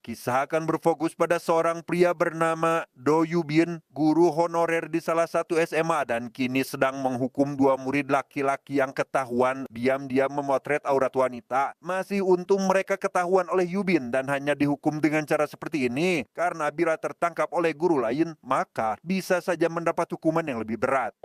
Kisah akan berfokus pada seorang pria bernama Do Yubin, guru honorer di salah satu SMA dan kini sedang menghukum dua murid laki-laki yang ketahuan diam-diam memotret aurat wanita. Masih untung mereka ketahuan oleh Yubin dan hanya dihukum dengan cara seperti ini, karena bila tertangkap oleh guru lain, maka bisa saja mendapat hukuman yang lebih berat.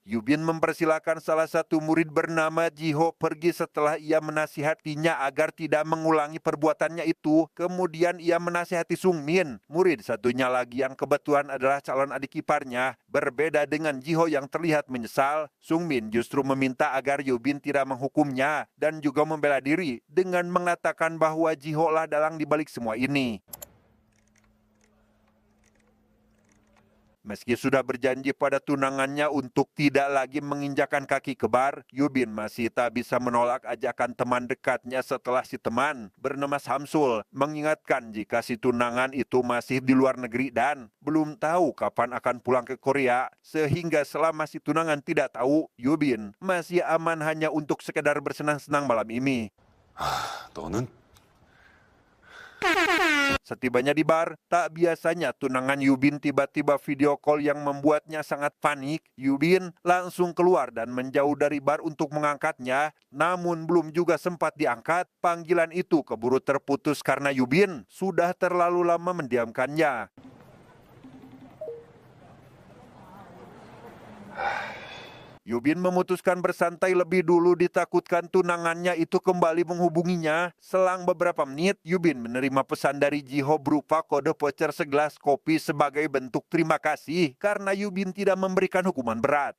Yubin mempersilahkan salah satu murid bernama Jiho pergi setelah ia menasihatinya agar tidak mengulangi perbuatannya itu. Kemudian ia menasihati Sungmin, murid satunya lagi yang kebetulan adalah calon adik iparnya. Berbeda dengan Jiho yang terlihat menyesal, Sungmin justru meminta agar Yubin tidak menghukumnya dan juga membela diri dengan mengatakan bahwa Jiho lah dalang dibalik semua ini. Meski sudah berjanji pada tunangannya untuk tidak lagi menginjakan kaki ke bar, Yubin masih tak bisa menolak ajakan teman dekatnya setelah si teman bernama Samsul mengingatkan jika si tunangan itu masih di luar negeri dan belum tahu kapan akan pulang ke Korea. Sehingga selama si tunangan tidak tahu, Yubin masih aman hanya untuk sekedar bersenang-senang malam ini. 너는 Setibanya di bar, tak biasanya tunangan Yubin tiba-tiba video call yang membuatnya sangat panik. Yubin langsung keluar dan menjauh dari bar untuk mengangkatnya. Namun belum juga sempat diangkat, panggilan itu keburu terputus karena Yubin sudah terlalu lama mendiamkannya. Yubin memutuskan bersantai lebih dulu ditakutkan tunangannya itu kembali menghubunginya. Selang beberapa menit, Yubin menerima pesan dari Jiho berupa kode voucher segelas kopi sebagai bentuk terima kasih karena Yubin tidak memberikan hukuman berat.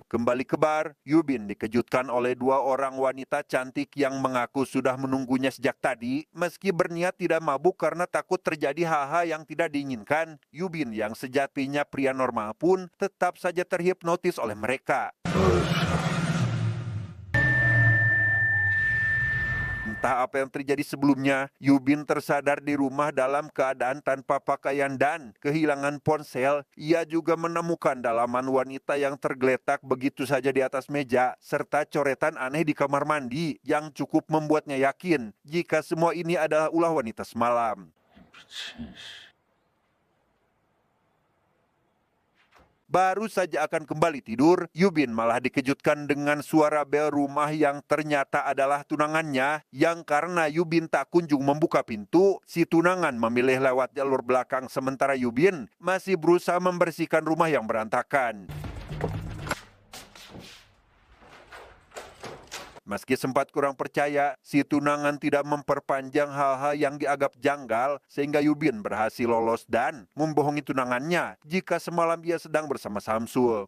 Kembali ke bar, Yubin dikejutkan oleh dua orang wanita cantik yang mengaku sudah menunggunya sejak tadi. Meski berniat tidak mabuk karena takut terjadi hal-hal yang tidak diinginkan, Yubin yang sejatinya pria normal pun tetap saja terhipnotis oleh mereka. Entah apa yang terjadi sebelumnya, Yubin tersadar di rumah dalam keadaan tanpa pakaian dan kehilangan ponsel. Ia juga menemukan dalaman wanita yang tergeletak begitu saja di atas meja, serta coretan aneh di kamar mandi yang cukup membuatnya yakin jika semua ini adalah ulah wanita semalam. Baru saja akan kembali tidur, Yubin malah dikejutkan dengan suara bel rumah yang ternyata adalah tunangannya. Yang karena Yubin tak kunjung membuka pintu, si tunangan memilih lewat jalur belakang sementara Yubin masih berusaha membersihkan rumah yang berantakan. Meski sempat kurang percaya, si tunangan tidak memperpanjang hal-hal yang dianggap janggal sehingga Yubin berhasil lolos dan membohongi tunangannya jika semalam ia sedang bersama Samsul.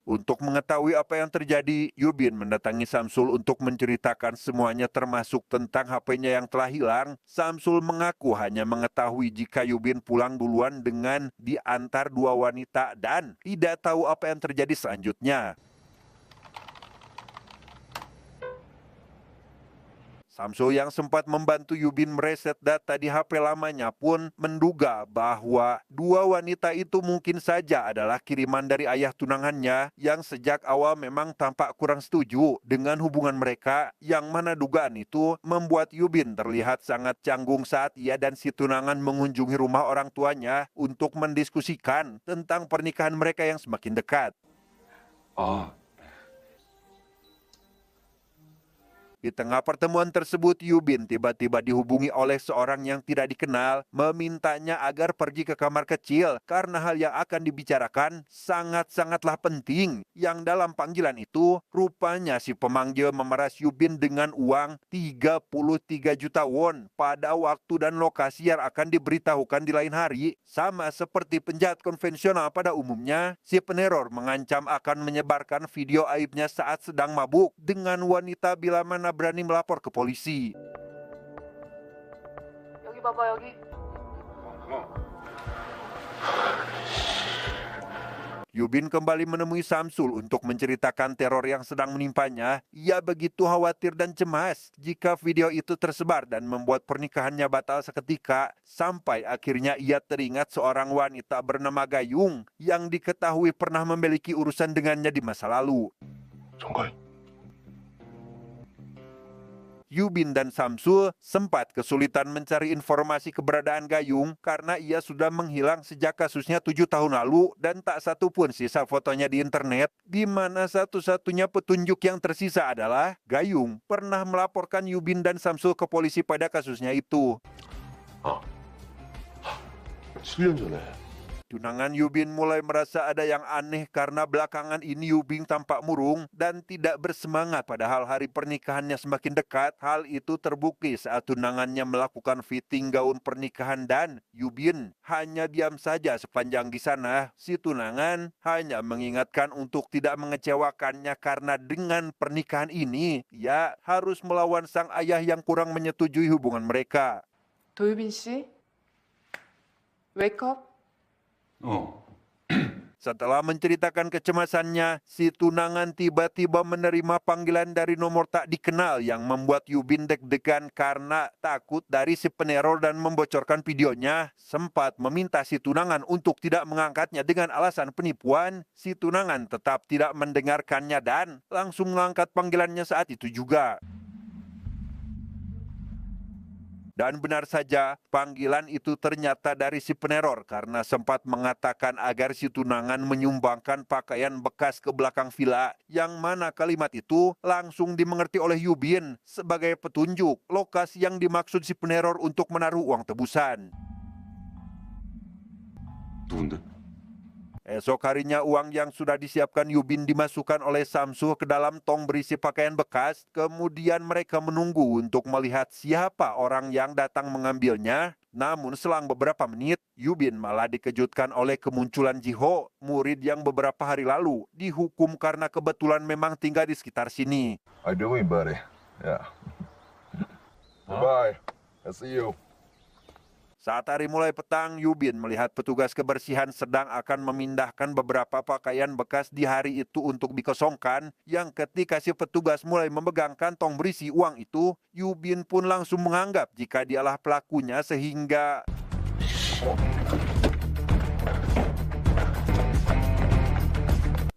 Untuk mengetahui apa yang terjadi, Yubin mendatangi Samsul untuk menceritakan semuanya termasuk tentang HP-nya yang telah hilang. Samsul mengaku hanya mengetahui jika Yubin pulang duluan dengan diantar dua wanita dan tidak tahu apa yang terjadi selanjutnya. Samsul yang sempat membantu Yubin mereset data di HP lamanya pun menduga bahwa dua wanita itu mungkin saja adalah kiriman dari ayah tunangannya yang sejak awal memang tampak kurang setuju dengan hubungan mereka, yang mana dugaan itu membuat Yubin terlihat sangat canggung saat ia dan si tunangan mengunjungi rumah orang tuanya untuk mendiskusikan tentang pernikahan mereka yang semakin dekat. 아, Di tengah pertemuan tersebut, Yubin tiba-tiba dihubungi oleh seorang yang tidak dikenal, memintanya agar pergi ke kamar kecil karena hal yang akan dibicarakan sangat-sangatlah penting. Yang dalam panggilan itu, rupanya si pemanggil memeras Yubin dengan uang 33 juta won pada waktu dan lokasi yang akan diberitahukan di lain hari. Sama seperti penjahat konvensional pada umumnya, si peneror mengancam akan menyebarkan video aibnya saat sedang mabuk dengan wanita bila mana berani melapor ke polisi. 여기 봐봐 여기. Yubin kembali menemui Samsul untuk menceritakan teror yang sedang menimpanya. Ia begitu khawatir dan cemas jika video itu tersebar dan membuat pernikahannya batal seketika. Sampai akhirnya ia teringat seorang wanita bernama Gayung yang diketahui pernah memiliki urusan dengannya di masa lalu. 정말 Yubin dan Samsul sempat kesulitan mencari informasi keberadaan Gayung karena ia sudah menghilang sejak kasusnya 7 tahun lalu dan tak satu pun sisa fotonya di internet, di mana satu-satunya petunjuk yang tersisa adalah Gayung pernah melaporkan Yubin dan Samsul ke polisi pada kasusnya itu. 7년 전에 Tunangan Yubin mulai merasa ada yang aneh karena belakangan ini Yubin tampak murung dan tidak bersemangat padahal hari pernikahannya semakin dekat. Hal itu terbukti saat tunangannya melakukan fitting gaun pernikahan dan Yubin hanya diam saja sepanjang di sana. Si tunangan hanya mengingatkan untuk tidak mengecewakannya karena dengan pernikahan ini ia harus melawan sang ayah yang kurang menyetujui hubungan mereka. 도유빈 씨, wake up. Setelah menceritakan kecemasannya, si tunangan tiba-tiba menerima panggilan dari nomor tak dikenal yang membuat Yubin deg-degan karena takut dari si peneror dan membocorkan videonya. Sempat meminta si tunangan untuk tidak mengangkatnya dengan alasan penipuan. Si tunangan tetap tidak mendengarkannya dan langsung mengangkat panggilannya saat itu juga. Dan benar saja, panggilan itu ternyata dari si peneror karena sempat mengatakan agar si tunangan menyumbangkan pakaian bekas ke belakang villa, yang mana kalimat itu langsung dimengerti oleh Yubin sebagai petunjuk lokasi yang dimaksud si peneror untuk menaruh uang tebusan. 누군데? Esok harinya uang yang sudah disiapkan Yubin dimasukkan oleh Samsul ke dalam tong berisi pakaian bekas. Kemudian mereka menunggu untuk melihat siapa orang yang datang mengambilnya. Namun selang beberapa menit, Yubin malah dikejutkan oleh kemunculan Jiho, murid yang beberapa hari lalu dihukum karena kebetulan memang tinggal di sekitar sini. How you doing, buddy? Yeah. Bye. I'll see you. Saat hari mulai petang, Yubin melihat petugas kebersihan sedang akan memindahkan beberapa pakaian bekas di hari itu untuk dikosongkan. Yang ketika si petugas mulai memegang kantong berisi uang itu, Yubin pun langsung menganggap jika dialah pelakunya sehingga...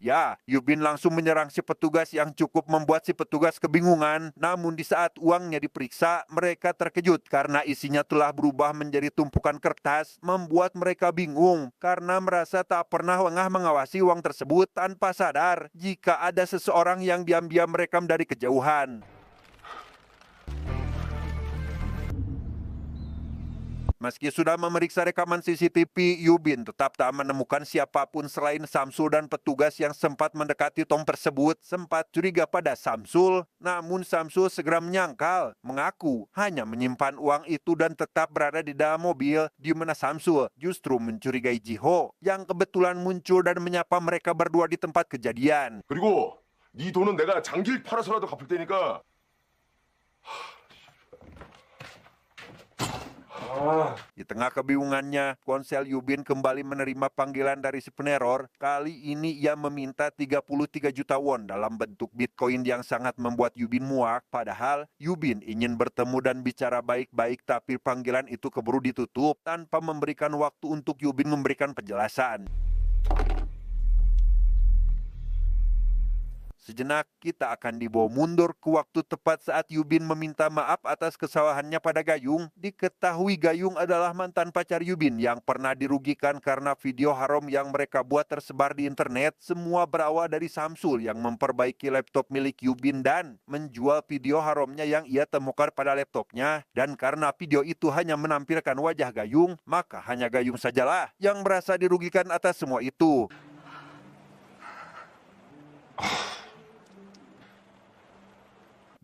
Ya, Yubin langsung menyerang si petugas yang cukup membuat si petugas kebingungan. Namun di saat uangnya diperiksa, mereka terkejut karena isinya telah berubah menjadi tumpukan kertas, membuat mereka bingung karena merasa tak pernah mengawasi uang tersebut tanpa sadar jika ada seseorang yang diam-diam merekam dari kejauhan. Meski sudah memeriksa rekaman CCTV, Yubin tetap tak menemukan siapapun selain Samsul dan petugas yang sempat mendekati tong tersebut. Sempat curiga pada Samsul, namun Samsul segera menyangkal, mengaku hanya menyimpan uang itu dan tetap berada di dalam mobil, di mana Samsul justru mencurigai Jiho yang kebetulan muncul dan menyapa mereka berdua di tempat kejadian. 그리고 네 돈은 내가 장길 팔아서라도 갚을 테니까. Di tengah kebingungannya, ponsel Yubin kembali menerima panggilan dari si peneror. Kali ini ia meminta 33 juta won dalam bentuk Bitcoin yang sangat membuat Yubin muak. Padahal Yubin ingin bertemu dan bicara baik-baik, tapi panggilan itu keburu ditutup tanpa memberikan waktu untuk Yubin memberikan penjelasan. Sejenak kita akan dibawa mundur ke waktu tepat saat Yubin meminta maaf atas kesalahannya pada Gayung. Diketahui Gayung adalah mantan pacar Yubin yang pernah dirugikan karena video haram yang mereka buat tersebar di internet. Semua berawal dari Samsul yang memperbaiki laptop milik Yubin dan menjual video haramnya yang ia temukan pada laptopnya. Dan karena video itu hanya menampilkan wajah Gayung, maka hanya Gayung sajalah yang merasa dirugikan atas semua itu.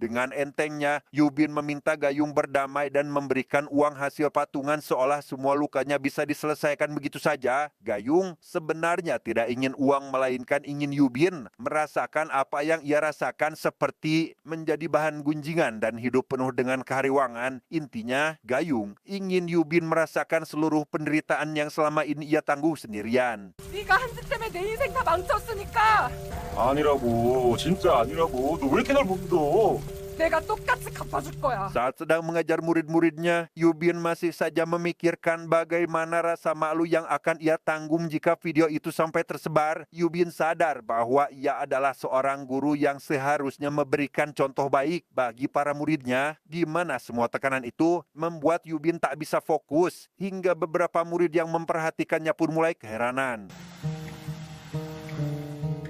Dengan entengnya, Yubin meminta Gayung berdamai dan memberikan uang hasil patungan seolah semua lukanya bisa diselesaikan begitu saja. Gayung sebenarnya tidak ingin uang melainkan ingin Yubin merasakan apa yang ia rasakan seperti menjadi bahan gunjingan dan hidup penuh dengan kehariwangan. Intinya, Gayung ingin Yubin merasakan seluruh penderitaan yang selama ini ia tangguh sendirian. 네가 한 짓 때문에 내 인생 다 망쳤으니까 아니라고. 진짜 아니라고. 너 왜 이렇게 날 못 믿어? 내가 똑같이 갚아줄 거야. Saat sedang mengajar murid-muridnya, Yubin masih saja memikirkan bagaimana rasa malu yang akan ia tanggung jika video itu sampai tersebar. Yubin sadar bahwa ia adalah seorang guru yang seharusnya memberikan contoh baik bagi para muridnya, di mana semua tekanan itu membuat Yubin tak bisa fokus, hingga beberapa murid yang memperhatikannya pun mulai keheranan.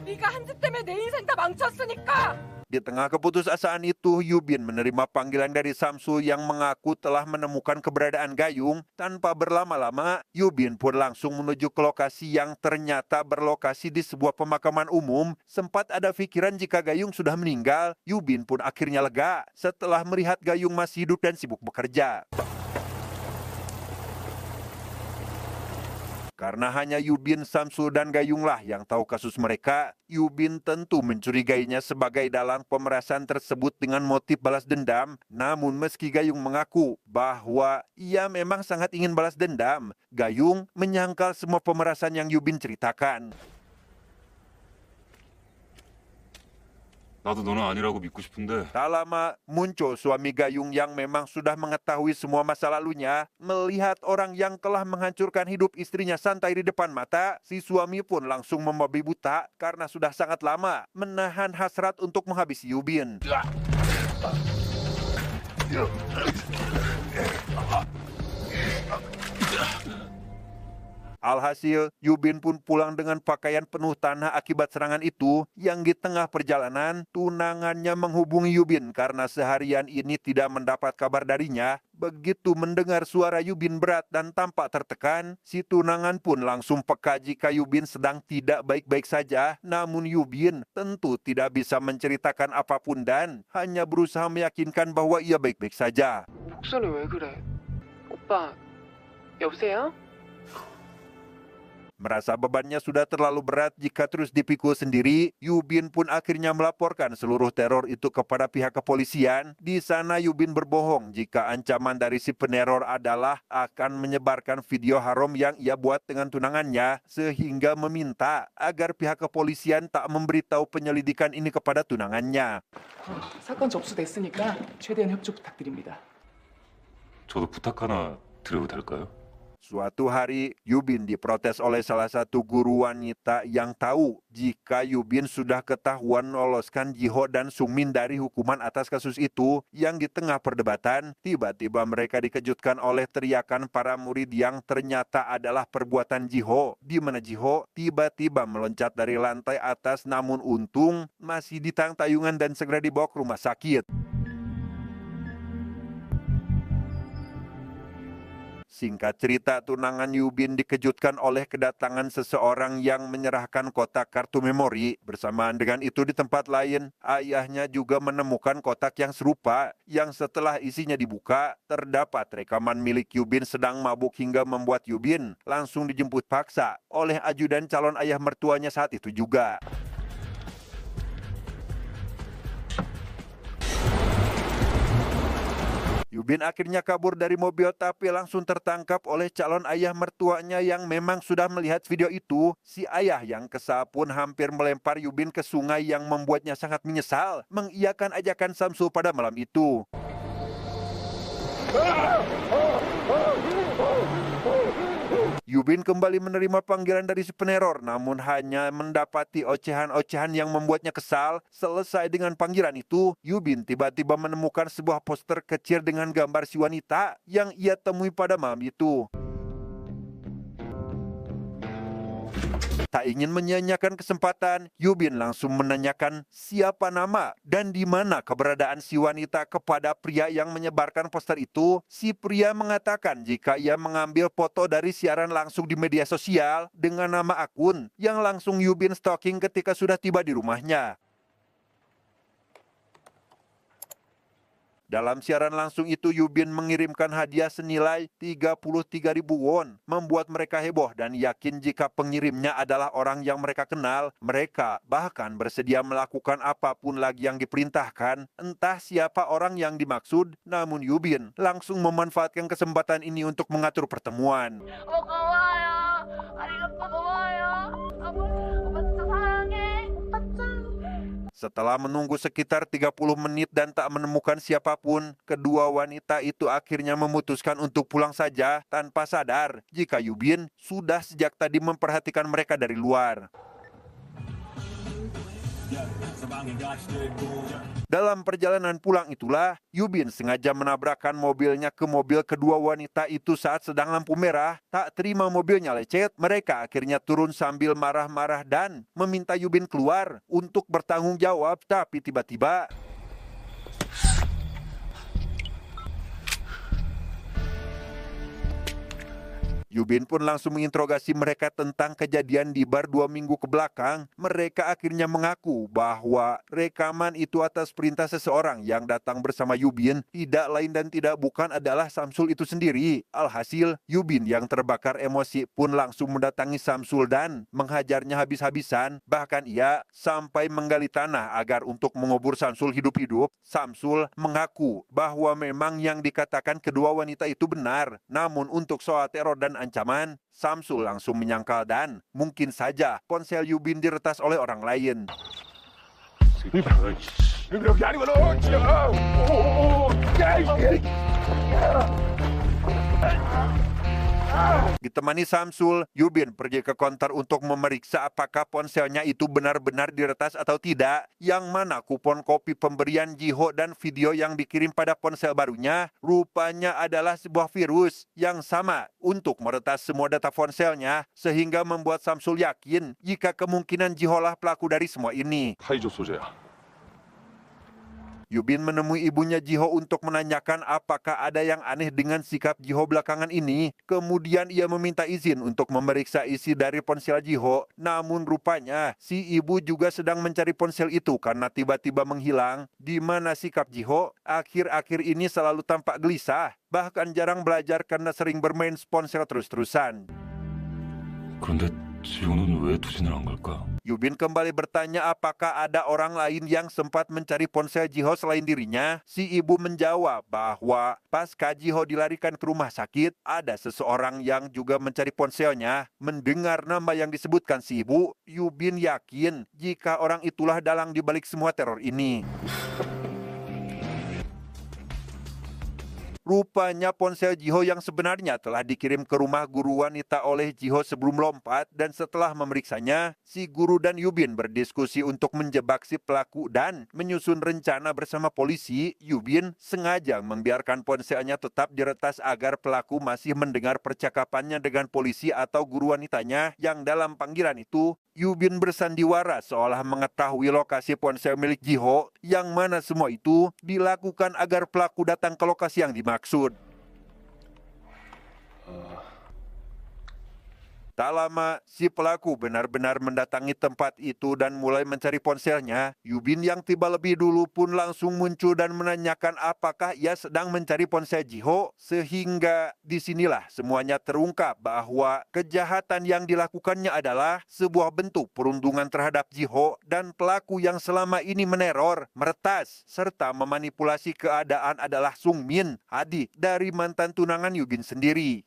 네가 한 짓 때문에 내 인생 다 망쳤으니까 Di tengah keputusasaan itu, Yubin menerima panggilan dari Samsul yang mengaku telah menemukan keberadaan Gayung. Tanpa berlama-lama, Yubin pun langsung menuju ke lokasi yang ternyata berlokasi di sebuah pemakaman umum. Sempat ada pikiran jika Gayung sudah meninggal, Yubin pun akhirnya lega setelah melihat Gayung masih hidup dan sibuk bekerja. Karena hanya Yubin, Samsul, dan Gayunglah yang tahu kasus mereka, Yubin tentu mencurigainya sebagai dalang pemerasan tersebut dengan motif balas dendam. Namun meski Gayung mengaku bahwa ia memang sangat ingin balas dendam, Gayung menyangkal semua pemerasan yang Yubin ceritakan. 나도 너는 아니라고 믿고 싶은데. Tak lama muncul suami Gayung yang memang sudah mengetahui semua masa lalunya. Melihat orang yang telah menghancurkan hidup istrinya santai di depan mata, si suami pun langsung membabi buta karena sudah sangat lama menahan hasrat untuk menghabisi Yubin. Alhasil, Yubin pun pulang dengan pakaian penuh tanah akibat serangan itu. Yang di tengah perjalanan, tunangannya menghubungi Yubin karena seharian ini tidak mendapat kabar darinya. Begitu mendengar suara Yubin berat dan tampak tertekan, si tunangan pun langsung peka jika Yubin sedang tidak baik-baik saja. Namun Yubin tentu tidak bisa menceritakan apapun dan hanya berusaha meyakinkan bahwa ia baik-baik saja. 목소리 왜 그래? 오빠, 여보세요? Merasa bebannya sudah terlalu berat jika terus dipikul sendiri, Yubin pun akhirnya melaporkan seluruh teror itu kepada pihak kepolisian. Di sana Yubin berbohong jika ancaman dari si peneror adalah akan menyebarkan video haram yang ia buat dengan tunangannya, sehingga meminta agar pihak kepolisian tak memberitahu penyelidikan ini kepada tunangannya. 사건 접수됐으니까 최대한 협조 부탁드립니다. 저도 부탁 하나 드려도 될까요? Suatu hari, Yubin diprotes oleh salah satu guru wanita yang tahu jika Yubin sudah ketahuan meloloskan Jiho dan Sungmin dari hukuman atas kasus itu. Yang di tengah perdebatan, tiba-tiba mereka dikejutkan oleh teriakan para murid yang ternyata adalah perbuatan Jiho, di mana Jiho tiba-tiba meloncat dari lantai atas, namun untung masih ditang tayungan dan segera dibawa ke rumah sakit. Singkat cerita, tunangan Yubin dikejutkan oleh kedatangan seseorang yang menyerahkan kotak kartu memori. Bersamaan dengan itu di tempat lain, ayahnya juga menemukan kotak yang serupa, yang setelah isinya dibuka, terdapat rekaman milik Yubin sedang mabuk hingga membuat Yubin langsung dijemput paksa oleh ajudan calon ayah mertuanya saat itu juga. Yubin akhirnya kabur dari mobil tapi langsung tertangkap oleh calon ayah mertuanya yang memang sudah melihat video itu. Si ayah yang kesal pun hampir melempar Yubin ke sungai yang membuatnya sangat menyesal mengiyakan ajakan Samsul pada malam itu. Yubin kembali menerima panggilan dari si peneror, namun hanya mendapati ocehan-ocehan yang membuatnya kesal. Selesai dengan panggilan itu, Yubin tiba-tiba menemukan sebuah poster kecil dengan gambar si wanita yang ia temui pada malam itu. Tak ingin menyia-nyiakan kesempatan, Yubin langsung menanyakan siapa nama dan di mana keberadaan si wanita kepada pria yang menyebarkan poster itu. Si pria mengatakan jika ia mengambil foto dari siaran langsung di media sosial dengan nama akun yang langsung Yubin stalking ketika sudah tiba di rumahnya. Dalam siaran langsung itu, Yubin mengirimkan hadiah senilai 33.000 won, membuat mereka heboh dan yakin jika pengirimnya adalah orang yang mereka kenal. Mereka bahkan bersedia melakukan apapun lagi yang diperintahkan, entah siapa orang yang dimaksud. Namun Yubin langsung memanfaatkan kesempatan ini untuk mengatur pertemuan. 고마워요. 아리가또 고마워요. 오빠 진짜 사랑해. 오빠 짱. Setelah menunggu sekitar 30 menit dan tak menemukan siapapun, kedua wanita itu akhirnya memutuskan untuk pulang saja tanpa sadar jika Yubin sudah sejak tadi memperhatikan mereka dari luar. Dalam perjalanan pulang itulah, Yubin sengaja menabrakkan mobilnya ke mobil kedua wanita itu saat sedang lampu merah. Tak terima mobilnya lecet, mereka akhirnya turun sambil marah-marah dan meminta Yubin keluar untuk bertanggung jawab. Tapi tiba-tiba Yubin pun langsung menginterogasi mereka tentang kejadian di bar 2 minggu ke belakang. Mereka akhirnya mengaku bahwa rekaman itu atas perintah seseorang yang datang bersama Yubin. Tidak lain dan tidak bukan adalah Samsul itu sendiri. Alhasil, Yubin yang terbakar emosi pun langsung mendatangi Samsul dan menghajarnya habis-habisan. Bahkan ia sampai menggali tanah agar untuk mengubur Samsul hidup-hidup. Samsul mengaku bahwa memang yang dikatakan kedua wanita itu benar. Namun untuk soal teror dan ancaman, Samsul langsung menyangkal dan mungkin saja ponsel Yubin diretas oleh orang lain. 여기 아니거든. Ditemani Samsul, Yubin pergi ke konter untuk memeriksa apakah ponselnya itu benar-benar diretas atau tidak. Yang mana kupon kopi pemberian Jiho dan video yang dikirim pada ponsel barunya rupanya adalah sebuah virus yang sama untuk meretas semua data ponselnya, sehingga membuat Samsul yakin jika kemungkinan Jiho lah pelaku dari semua ini. 타이저 소재야. Yubin menemui ibunya Jiho untuk menanyakan apakah ada yang aneh dengan sikap Jiho belakangan ini. Kemudian ia meminta izin untuk memeriksa isi dari ponsel Jiho. Namun rupanya si ibu juga sedang mencari ponsel itu karena tiba-tiba menghilang. Di mana sikap Jiho akhir-akhir ini selalu tampak gelisah. Bahkan jarang belajar karena sering bermain ponsel terus-terusan. 그런데 지호는 왜 투신을 안 갈까? Yubin kembali bertanya apakah ada orang lain yang sempat mencari ponsel Jiho selain dirinya. Si ibu menjawab bahwa pasca Jiho dilarikan ke rumah sakit, ada seseorang yang juga mencari ponselnya. Mendengar nama yang disebutkan si ibu, Yubin yakin jika orang itulah dalang dibalik semua teror ini. Rupanya ponsel Jiho yang sebenarnya telah dikirim ke rumah guru wanita oleh Jiho sebelum lompat, dan setelah memeriksanya, si guru dan Yubin berdiskusi untuk menjebak si pelaku dan menyusun rencana bersama polisi. Yubin sengaja membiarkan ponselnya tetap diretas agar pelaku masih mendengar percakapannya dengan polisi atau guru wanitanya yang dalam panggilan itu Yubin bersandiwara seolah mengetahui lokasi ponsel milik Jiho, yang mana semua itu dilakukan agar pelaku datang ke lokasi yang dimaksud. Tak lama, si pelaku benar-benar mendatangi tempat itu dan mulai mencari ponselnya. Yubin yang tiba lebih dulu pun langsung muncul dan menanyakan apakah ia sedang mencari ponsel Jiho. Sehingga disinilah semuanya terungkap bahwa kejahatan yang dilakukannya adalah sebuah bentuk perundungan terhadap Jiho dan pelaku yang selama ini meneror, meretas, serta memanipulasi keadaan adalah Sung Min, adik dari mantan tunangan Yubin sendiri.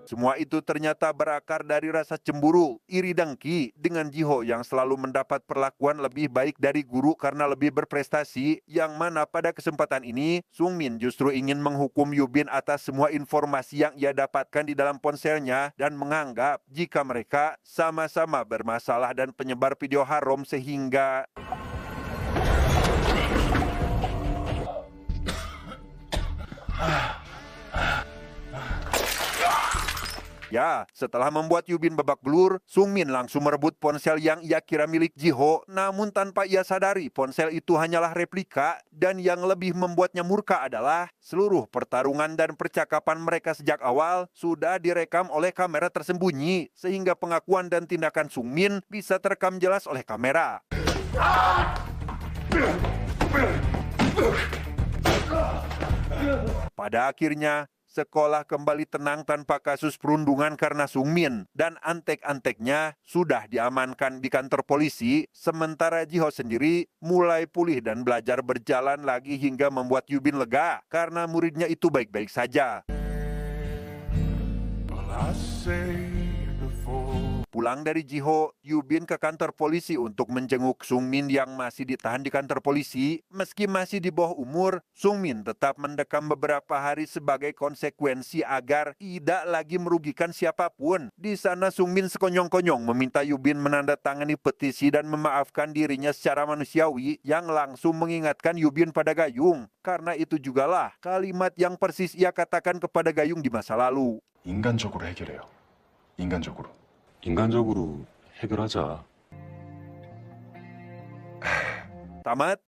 Semua itu ternyata berakar dari rasa cemburu, iri dengki dengan Jiho yang selalu mendapat perlakuan lebih baik dari guru karena lebih berprestasi, yang mana pada kesempatan ini Sung Min justru ingin menghukum Yubin atas semua informasi yang ia dapatkan di dalam ponselnya dan menganggap jika mereka sama-sama bermasalah dan penyebar video haram sehingga ya, setelah membuat Yubin babak belur, Sung Min langsung merebut ponsel yang ia kira milik Jiho. Namun tanpa ia sadari, ponsel itu hanyalah replika. Dan yang lebih membuatnya murka adalah seluruh pertarungan dan percakapan mereka sejak awal sudah direkam oleh kamera tersembunyi, sehingga pengakuan dan tindakan Sung Min bisa terekam jelas oleh kamera. Pada akhirnya, sekolah kembali tenang tanpa kasus perundungan karena Sungmin dan antek-anteknya sudah diamankan di kantor polisi, sementara Jiho sendiri mulai pulih dan belajar berjalan lagi hingga membuat Yubin lega karena muridnya itu baik-baik saja. Pulang dari Jiho, Yubin ke kantor polisi untuk menjenguk Sungmin yang masih ditahan di kantor polisi. Meski masih di bawah umur, Sungmin tetap mendekam beberapa hari sebagai konsekuensi agar tidak lagi merugikan siapapun. Di sana Sungmin sekonyong-konyong meminta Yubin menandatangani petisi dan memaafkan dirinya secara manusiawi yang langsung mengingatkan Yubin pada Gayung. Karena itu jugalah kalimat yang persis ia katakan kepada Gayung di masa lalu. 인간적으로 해결해요. 인간적으로. 인간적으로 해결하자. Tamat.